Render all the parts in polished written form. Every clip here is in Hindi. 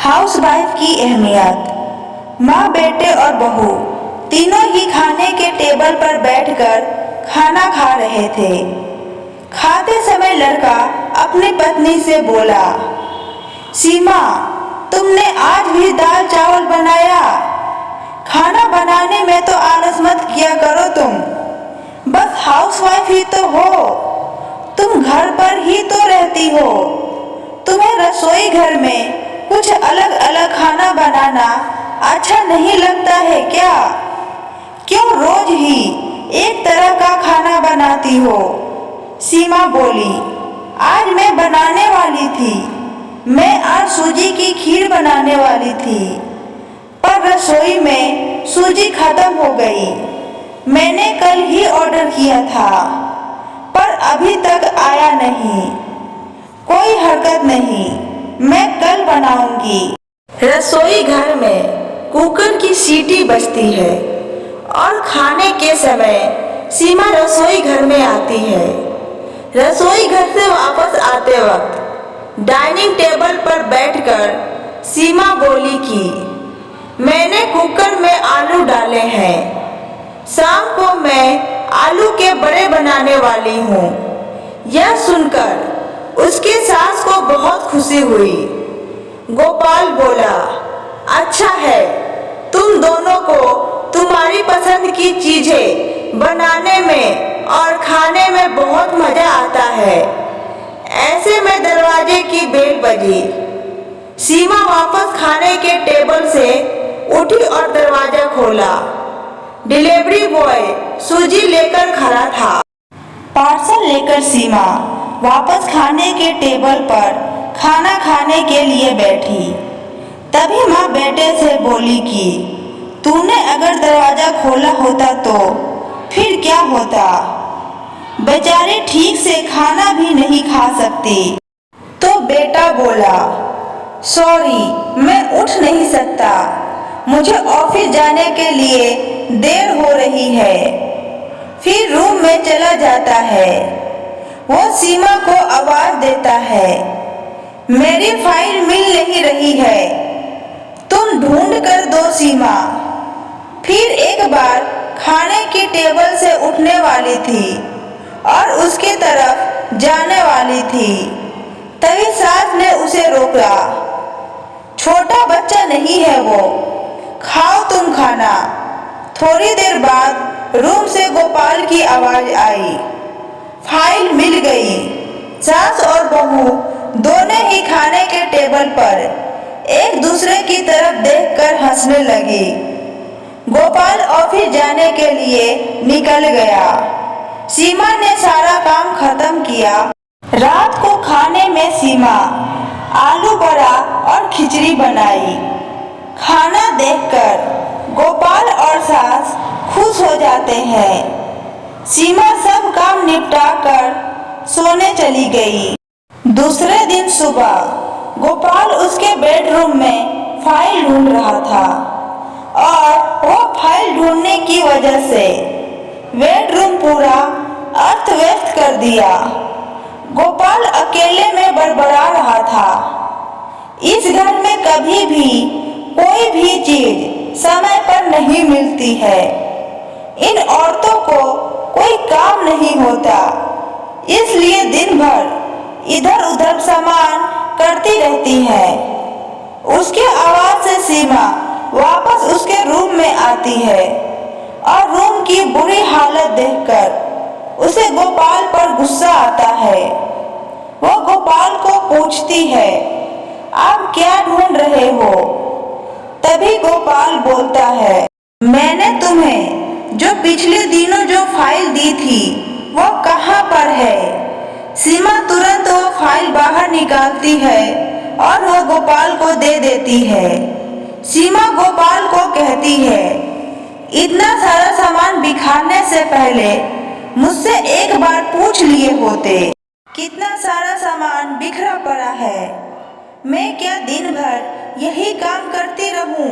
हाउसवाइफ की अहमियत। माँ, बेटे और बहू तीनों ही खाने के टेबल पर बैठकर खाना खा रहे थे। खाते समय लड़का अपनी पत्नी से बोला, सीमा, तुमने आज भी दाल चावल बनाया? खाना बनाने में तो आलस मत किया करो तुम। बस हाउसवाइफ ही तो हो, तुम घर पर ही तो रहती हो। तुम्हें रसोई घर में कुछ अलग अलग खाना बनाना अच्छा नहीं लगता है क्या? क्यों रोज ही एक तरह का खाना बनाती हो? सीमा बोली, आज मैं बनाने वाली थी। मैं आज सूजी की खीर बनाने वाली थी, पर रसोई में सूजी खत्म हो गई। मैंने कल ही ऑर्डर किया था, पर अभी तक आया नहीं। कोई हरकत नहीं, मैं कल बनाऊंगी। रसोई घर में कुकर की सीटी बजती है और खाने के समय सीमा रसोई घर में आती है। रसोई घर से वापस आते वक्त डाइनिंग टेबल पर बैठकर सीमा बोली कि मैंने कुकर में आलू डाले हैं। शाम को मैं आलू के बड़े बनाने वाली हूँ। यह सुनकर उसकी सास को बहुत खुशी हुई। गोपाल बोला, अच्छा है, तुम दोनों को तुम्हारी पसंद की चीजें बनाने में और खाने में बहुत मजा आता है। ऐसे में दरवाजे की बेल बजी। सीमा वापस खाने के टेबल से उठी और दरवाजा खोला। डिलीवरी बॉय सूजी लेकर खड़ा था। पार्सल लेकर सीमा वापस खाने के टेबल पर खाना खाने के लिए बैठी। तभी माँ बेटे से बोली कि तूने अगर दरवाजा खोला होता तो फिर क्या होता? बेचारी ठीक से खाना भी नहीं खा सकती। तो बेटा बोला, सॉरी, मैं उठ नहीं सकता। मुझे ऑफिस जाने के लिए देर हो रही है। फिर रूम में चला जाता है। वो सीमा को आवाज देता है, मेरी फाइल मिल नहीं रही है, तुम ढूंढ कर दो सीमा। फिर एक बार खाने की टेबल से उठने वाली थी और उसकी तरफ जाने वाली थी। तभी सास ने उसे रोका। छोटा बच्चा नहीं है वो, खाओ तुम खाना। थोड़ी देर बाद रूम से गोपाल की आवाज आई, फाइल मिल गई। सास और बहू दोनों ही खाने के टेबल पर एक दूसरे की तरफ देखकर हंसने लगी। गोपाल ऑफिस जाने के लिए निकल गया। सीमा ने सारा काम खत्म किया। रात को खाने में सीमा आलू बड़ा और खिचड़ी बनाई। खाना देखकर गोपाल और सास खुश हो जाते हैं। सीमा सब काम निपटा कर सोने चली गई। दूसरे दिन सुबह गोपाल उसके बेडरूम में फाइल ढूंढ रहा था और वो फाइल ढूंढने की वजह से बेडरूम पूरा अस्त व्यस्त कर दिया। गोपाल अकेले में बड़बड़ा रहा था। इस घर में कभी भी कोई भी चीज समय पर नहीं मिलती है। इन औरतों को कोई काम नहीं होता, इसलिए दिन भर इधर उधर सामान करती रहती है। उसके आवाज से सीमा वापस उसके रूम में आती है और रूम की बुरी हालत देखकर उसे गोपाल पर गुस्सा आता है। वो गोपाल को पूछती है, आप क्या ढूंढ रहे हो? तभी गोपाल बोलता है, मैंने तुम्हें जो पिछले दिनों जो फाइल दी थी वो कहाँ पर है? सीमा तुरंत वो फाइल बाहर निकालती है और वो गोपाल को दे देती है। सीमा गोपाल को कहती है, इतना सारा सामान बिखारने से पहले मुझसे एक बार पूछ लिए होते। कितना सारा सामान बिखरा पड़ा है, मैं क्या दिन भर यही काम करती रहूं?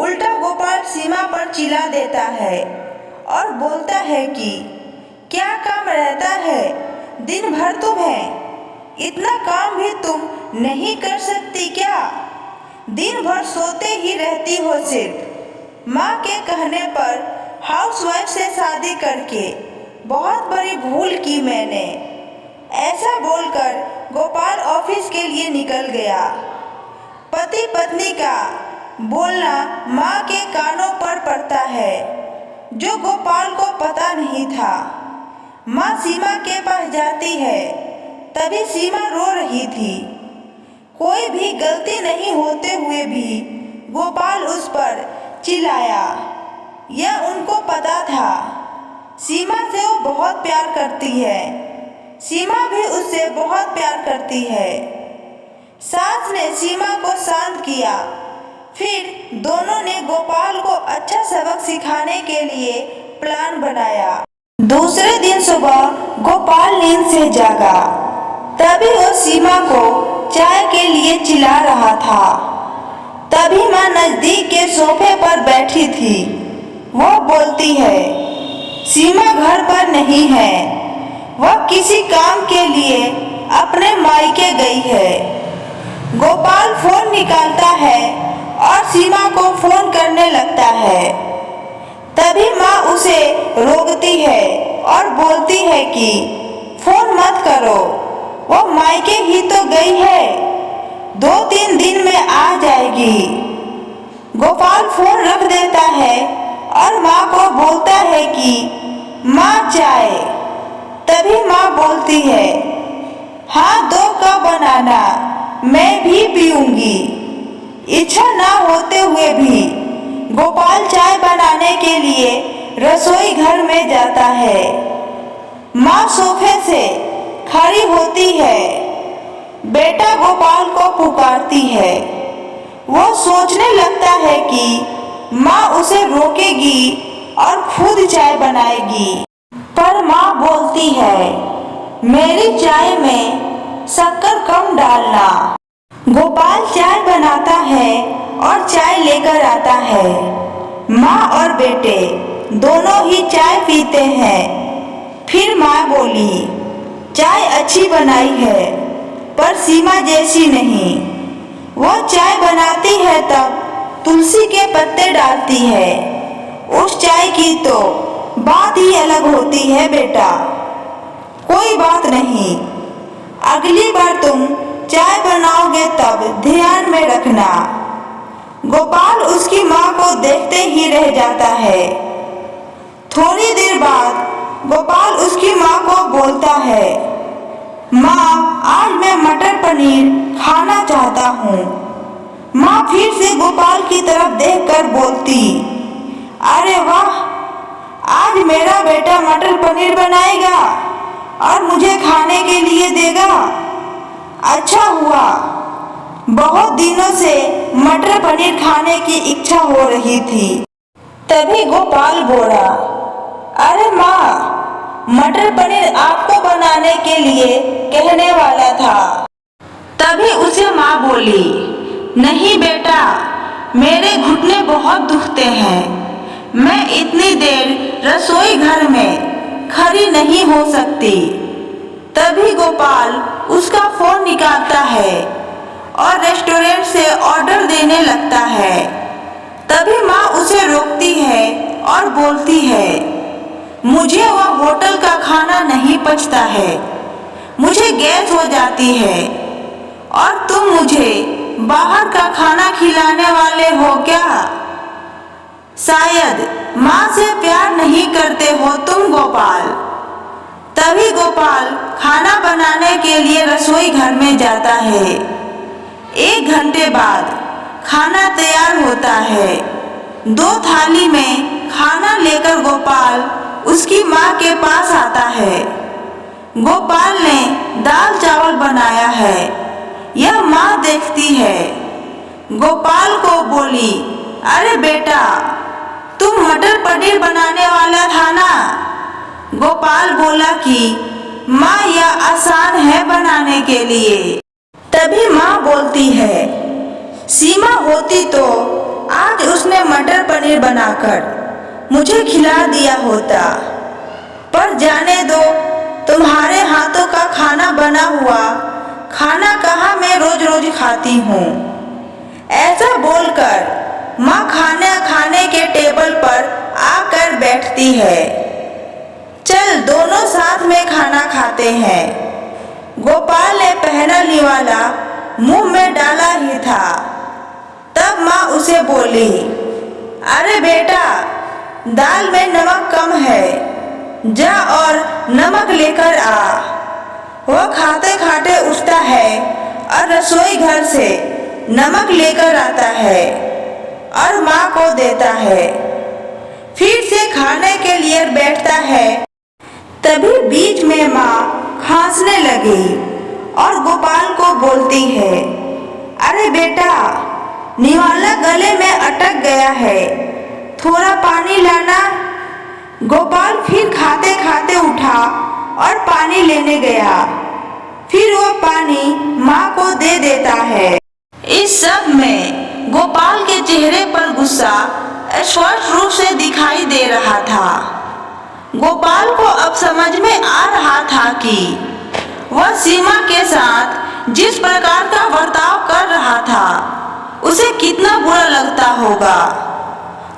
उल्टा गोपाल सीमा पर चिल्ला देता है और बोलता है कि क्या काम रहता है दिन भर तुम्हें? इतना काम भी तुम नहीं कर सकती क्या? दिन भर सोते ही रहती हो सिर्फ। माँ के कहने पर हाउसवाइफ से शादी करके बहुत बड़ी भूल की मैंने। ऐसा बोलकर गोपाल ऑफिस के लिए निकल गया। पति पत्नी का बोलना माँ के कानों पर पड़ता है, जो गोपाल को पता नहीं था। माँ सीमा के पास जाती है, तभी सीमा रो रही थी। कोई भी गलती नहीं होते हुए भी गोपाल उस पर चिल्लाया। यह उनको पता था, सीमा से वो बहुत प्यार करती है, सीमा भी उससे बहुत प्यार करती है। सास ने सीमा को शांत किया। फिर दोनों ने गोपाल को अच्छा सबक सिखाने के लिए प्लान बनाया। दूसरे दिन सुबह गोपाल नींद से जागा, तभी वो सीमा को चाय के लिए चिल्ला रहा था। तभी माँ नजदीक के सोफे पर बैठी थी। वो बोलती है, सीमा घर पर नहीं है, वह किसी काम के लिए अपने मायके गई है। गोपाल फोन निकालता है और सीमा को फोन करने लगता है। तभी माँ उसे रोकती है और बोलती है कि फोन मत करो, वो मायके ही तो गई है, 2-3 दिन में आ जाएगी। गोपाल फोन रख देता है और माँ को बोलता है कि माँ चाय। तभी माँ बोलती है, हाँ 2 कप बनाना, मैं भी पीऊंगी। इच्छा ना होते हुए भी गोपाल चाय बनाने के लिए रसोई घर में जाता है। माँ सोफे से खड़ी होती है, बेटा गोपाल को पुकारती है। वो सोचने लगता है कि माँ उसे रोकेगी और खुद चाय बनाएगी, पर माँ बोलती है, मेरी चाय में शक्कर कम डालना। गोपाल चाय बनाता है और चाय लेकर आता है। माँ और बेटे दोनों ही चाय पीते हैं। फिर माँ बोली, चाय अच्छी बनाई है, पर सीमा जैसी नहीं। वो चाय बनाती है तब तुलसी के पत्ते डालती है। उस चाय की तो बात ही अलग होती है बेटा। कोई बात नहीं, अगली बार तुम चाय बनाओगे तब ध्यान में रखना। गोपाल उसकी माँ को देखते ही रह जाता है। थोड़ी देर बाद गोपाल उसकी माँ को बोलता है, माँ आज मैं मटर पनीर खाना चाहता हूँ। माँ फिर से गोपाल की तरफ देखकर बोलती, अरे वाह, आज मेरा बेटा मटर पनीर बनाएगा और मुझे खाने के लिए देगा। अच्छा हुआ, बहुत दिनों से मटर पनीर खाने की इच्छा हो रही थी। तभी गोपाल बोला, अरे माँ, मटर पनीर आपको बनाने के लिए कहने वाला था। तभी उसे माँ बोली, नहीं बेटा, मेरे घुटने बहुत दुखते हैं, मैं इतनी देर रसोई घर में खड़ी नहीं हो सकती। तभी गोपाल उसका फोन निकालता है और रेस्टोरेंट से ऑर्डर देने लगता है। तभी माँ उसे रोकती है और बोलती है, मुझे वह होटल का खाना नहीं पचता है, मुझे गैस हो जाती है और तुम मुझे बाहर का खाना खिलाने वाले हो क्या? शायद माँ से प्यार नहीं करते हो तुम गोपाल। तभी गोपाल खाना बनाने के लिए रसोई घर में जाता है। 1 घंटे बाद खाना तैयार होता है। 2 थाली में खाना लेकर गोपाल उसकी माँ के पास आता है। गोपाल ने दाल चावल बनाया है। यह माँ देखती है। गोपाल को बोली, अरे बेटा, तुम मटर पनीर बनाने वाला था ना? गोपाल बोला कि माँ यह आसान है बनाने के लिए। तभी माँ बोलती है, सीमा होती तो आज उसने मटर पनीर बनाकर मुझे खिला दिया होता। पर जाने दो, तुम्हारे हाथों का खाना बना हुआ खाना कहाँ मैं रोज रोज खाती हूँ। ऐसा बोलकर माँ खाना खाने के टेबल पर आकर बैठती है। चल दोनों साथ में खाना खाते हैं। गोपाल ने पहला निवाला मुंह में डाला ही था, तब माँ उसे बोली, अरे बेटा, दाल में नमक कम है, जा और नमक लेकर आ। वह खाते खाते उठता है और रसोई घर से नमक लेकर आता है और माँ को देता है। फिर से खाने के लिए बैठता है। तभी बीच में माँ खांसने लगी और गोपाल को बोलती है, अरे बेटा, निवाला गले में अटक गया है, थोड़ा पानी लाना। गोपाल फिर खाते खाते उठा और पानी लेने गया। फिर वो पानी माँ को दे देता है। इस सब में गोपाल के चेहरे पर गुस्सा स्पष्ट रूप से दिखाई दे रहा था। गोपाल को अब समझ में आ रहा था कि वह सीमा के साथ जिस प्रकार का बर्ताव कर रहा था उसे कितना बुरा लगता होगा।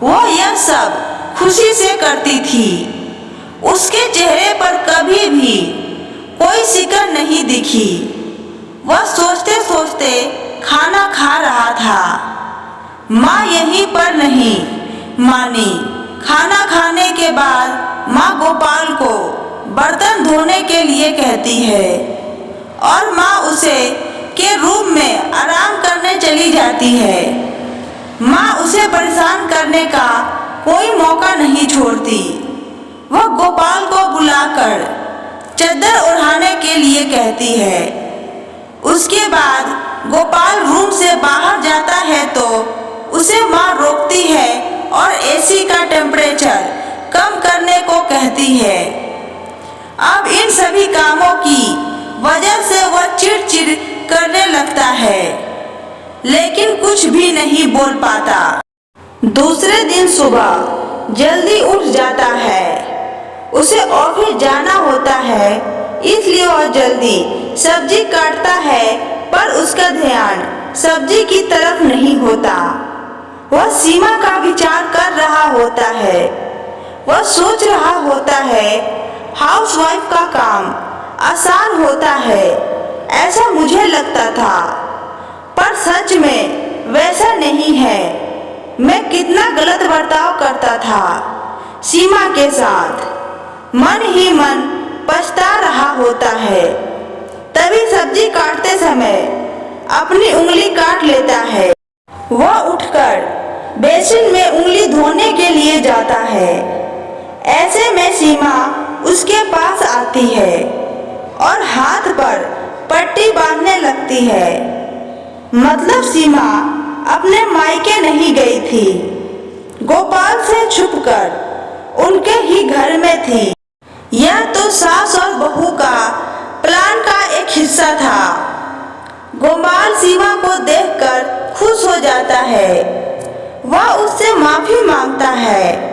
वो यह सब खुशी से करती थी। उसके चेहरे पर कभी भी कोई शिकन नहीं दिखी। वह सोचते सोचते खाना खा रहा था। माँ यहीं पर नहीं मानी। खाना खाने के बाद माँ गोपाल को बर्तन धोने के लिए कहती है और माँ उसे के रूम में आराम करने चली जाती है। माँ उसे परेशान करने का कोई मौका नहीं छोड़ती। वह गोपाल को बुलाकर चादर ओढ़ाने के लिए कहती है। उसके बाद गोपाल रूम से बाहर जाता है तो उसे माँ रोकती है और एसी का टेम्परेचर कम करने को कहती है। अब इन सभी कामों की वजह से वह चिड़चिड़ करने लगता है, लेकिन कुछ भी नहीं बोल पाता। दूसरे दिन सुबह जल्दी उठ जाता है। उसे ऑफिस जाना होता है, इसलिए वह जल्दी सब्जी काटता है, पर उसका ध्यान सब्जी की तरफ नहीं होता। वह सीमा का विचार कर रहा होता है। वह सोच रहा होता है, हाउसवाइफ का काम आसान होता है, ऐसा मुझे लगता था, पर सच में वैसा नहीं है। मैं कितना गलत बर्ताव करता था सीमा के साथ। मन ही मन पछता रहा होता है। तभी सब्जी काटते समय अपनी उंगली काट लेता है। वह उठकर बेसिन में उंगली धोने के लिए जाता है। ऐसे में सीमा उसके पास आती है और हाथ पर पट्टी बांधने लगती है। मतलब सीमा अपने मायके नहीं गई थी, गोपाल से छुपकर उनके ही घर में थी। यह तो सास और बहू का प्लान का एक हिस्सा था। गोपाल सीमा को देखकर खुश हो जाता है। वह उससे माफी मांगता है।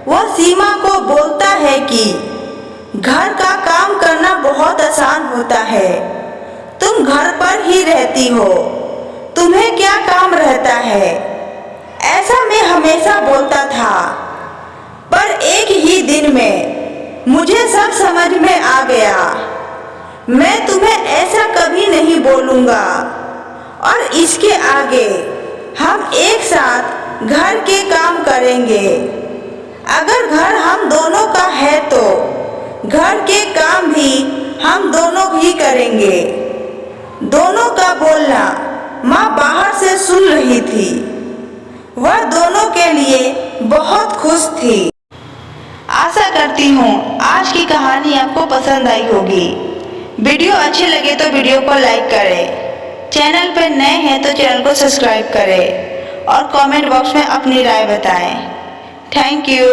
वह सीमा को बोलता है कि घर का काम करना बहुत आसान होता है। तुम घर पर ही रहती हो, तुम्हें क्या काम रहता है, ऐसा मैं हमेशा बोलता था। पर एक ही दिन में मुझे सब समझ में आ गया। मैं तुम्हें ऐसा कभी नहीं बोलूँगा और इसके आगे हम एक साथ घर के काम करेंगे। अगर घर हम दोनों का है तो घर के काम भी हम दोनों ही करेंगे। दोनों का बोलना माँ बाहर से सुन रही थी। वह दोनों के लिए बहुत खुश थी। आशा करती हूँ आज की कहानी आपको पसंद आई होगी। वीडियो अच्छे लगे तो वीडियो को लाइक करें। चैनल पर नए हैं तो चैनल को सब्सक्राइब करें और कमेंट बॉक्स में अपनी राय बताएं। Thank you.